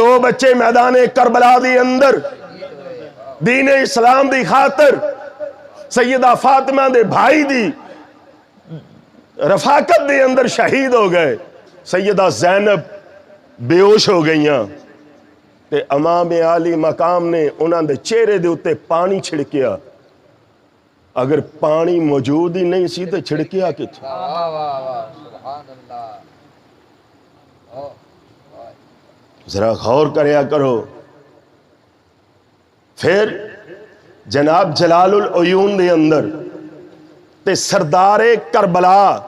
دو بچے میدان کربلا دی اندر دین اسلام دی خاطر سیدہ فاطمہ دے بھائی دی رفاقت دے اندر شہید ہو گئے. سیدہ زینب بے ہوش ہو گئیاں تے امام عالی مقام نے انہاں دے چہرے دے اتے پانی چھڑکیا. اگر پانی موجود ہی نہیں سی تے چھڑکیا کتھوں؟ ذرا غور کریا کرو. پھر جناب جلال العیون دے اندر تے سردار کربلا،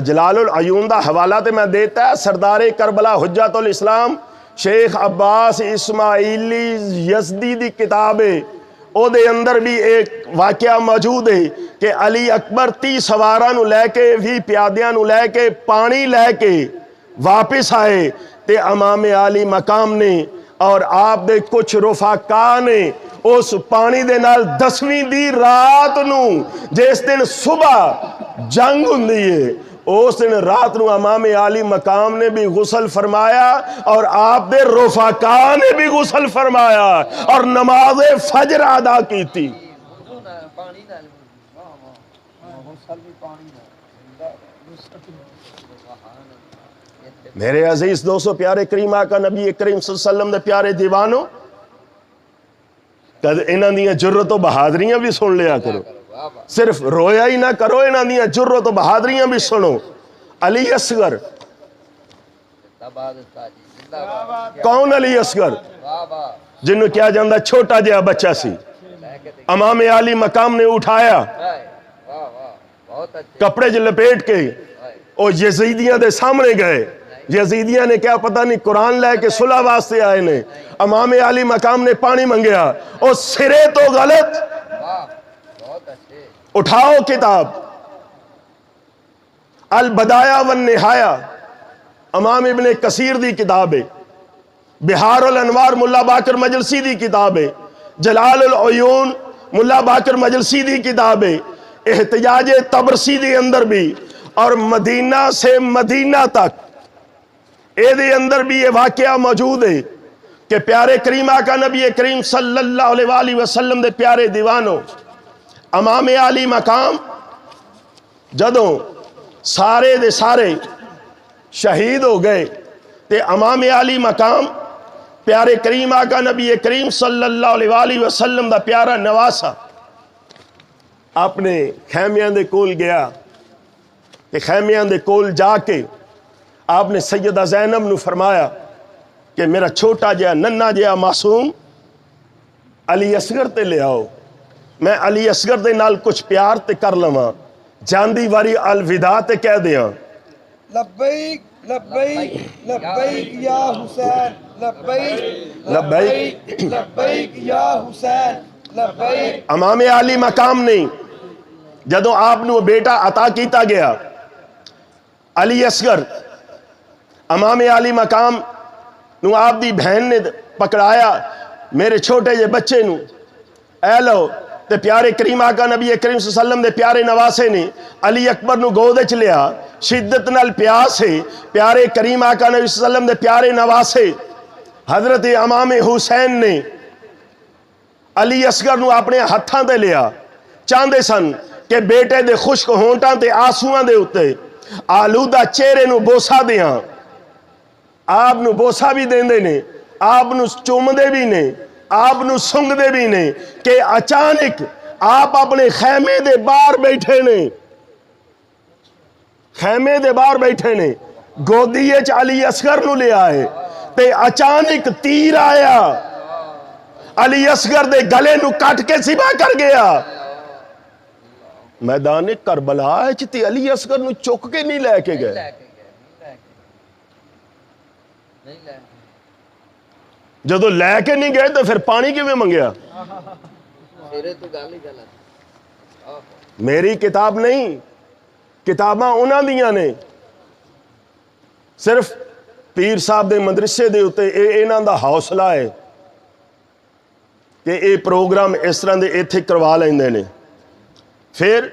جلال العیون دا حوالہ تے میں دیتا ہے سردار کربلا حجت الاسلام شیخ عباس اسماعیلی یزدی دی کتاب ہے. او دے اندر بھی ایک واقعہ موجود ہے کہ علی اکبر 30 سواراں نو لے کے 20 پیادیاں نو لے کے پانی لے کے واپس آئے تے امام عالی مقام نے اور آپ دے کچھ رفقا نے اس پانی دے نال 10ویں دی رات نو جس دن صبح جنگ ہوندی ہے اس دن رات نو امام عالی مقام نے بھی غسل فرمایا اور آپ دے رفقا نے بھی غسل فرمایا اور نماز فجر ادا کی تھی. میرے عزیز دوستو، پیارے کریم آقا نبی کریم صلی اللہ علیہ وسلم دے پیارے دیوانوں، انہاں دیاں جرت و بہادریاں بھی سن لیا کرو، صرف رویا ہی نہ کرو، انہاں دیاں جرت و بہادریاں بھی سنو. علی اصغر، کون علی اصغر؟ جنہوں کیا جاندہ چھوٹا جہا بچہ سی. امام عالی مقام نے اٹھایا کپڑے جو لپیٹ کے اور یزیدیاں دے سامنے گئے. یزیدیاں نے کیا پتہ نہیں قرآن لے کے صلح واسطے آئے نے. امام عالی مقام نے پانی منگیا اور سرے تو غلط. اٹھاؤ کتاب البدایہ والنہایہ، امام ابن کثیر دی کتاب ہے. بہار الانوار ملا باقر مجلسی دی کتاب ہے. جلال العیون ملا باقر مجلسی دی کتاب ہے. احتجاج طبرسی دی اندر بھی اور مدینہ سے مدینہ تک اے دے اندر بھی یہ واقعہ موجود ہے کہ پیارے کریم آقا نبی کریم صلی اللہ علیہ وآلہ وسلم دے پیارے دیوانوں، امام عالی مقام جدوں سارے دے سارے شہید ہو گئے تے امام عالی مقام پیارے کریم آقا نبی کریم صلی اللہ علیہ وآلہ وسلم دا پیارا نواسا اپنے خیمیاں دے کول گیا تے خیمیاں دے کول جا کے آپ نے سیدہ زینب نو فرمایا کہ میرا چھوٹا جہا ننھا جہا معصوم علی اصغر تے لے آؤ، میں علی اصغر دے نال کچھ پیار تے کر لواں، جاندی واری الوداع تے کہہ دیاں. لبیک لبیک لبیک یا حسین، لبیک لبیک لبیک یا حسین، لبیک. امام عالی مقام نے جدوں آپ نو بیٹا عطا کیتا گیا علی اصغر، امام عالی مقام نو آپ دی بہن نے پکڑایا میرے چھوٹے جے بچے نو، اے لو تے پیارے کریم آقا نبی کریم صلی اللہ علیہ وسلم دے پیارے نواسے نے علی اکبر نو گودے چ لیا. شدت نال پیاس ہے پیارے کریم آقا نبی صلی اللہ علیہ وسلم دے پیارے نواسے حضرت امام حسین نے علی اصغر نو اپنے ہتھاں تے لیا، چاہندے سن کہ بیٹے دے خشک ہونٹاں تے آنسواں دے اتے آلودہ چہرے نو بوسا دیاں. آپ نو بوسا بھی دیندے نے، آپ نو چومدے بھی نے، آپ نو سنگ دے بھی نے کہ اچانک آپ اپنے خیمے دے باہر بیٹھے نے، خیمے دے باہر بیٹھے نے، گودیے چ علی اصغر نو لے آئے تے اچانک تیر آیا علی اصغر دے گلے نو کٹ کے سبا کر گیا. میدان کربلا تے علی اصغر نو چک کے نہیں لے کے گئے. جدو لے کے نہیں گئے تو پھر پانی کیوں منگیا؟ میری کتاب نہیں، کتاباں انہاں دیاں نے. صرف پیر صاحب دے مدرسے دے اتے انہاں دا حوصلہ ہے کہ اے پروگرام اس طرح دے ایتھے کروا لیندے نے. پھر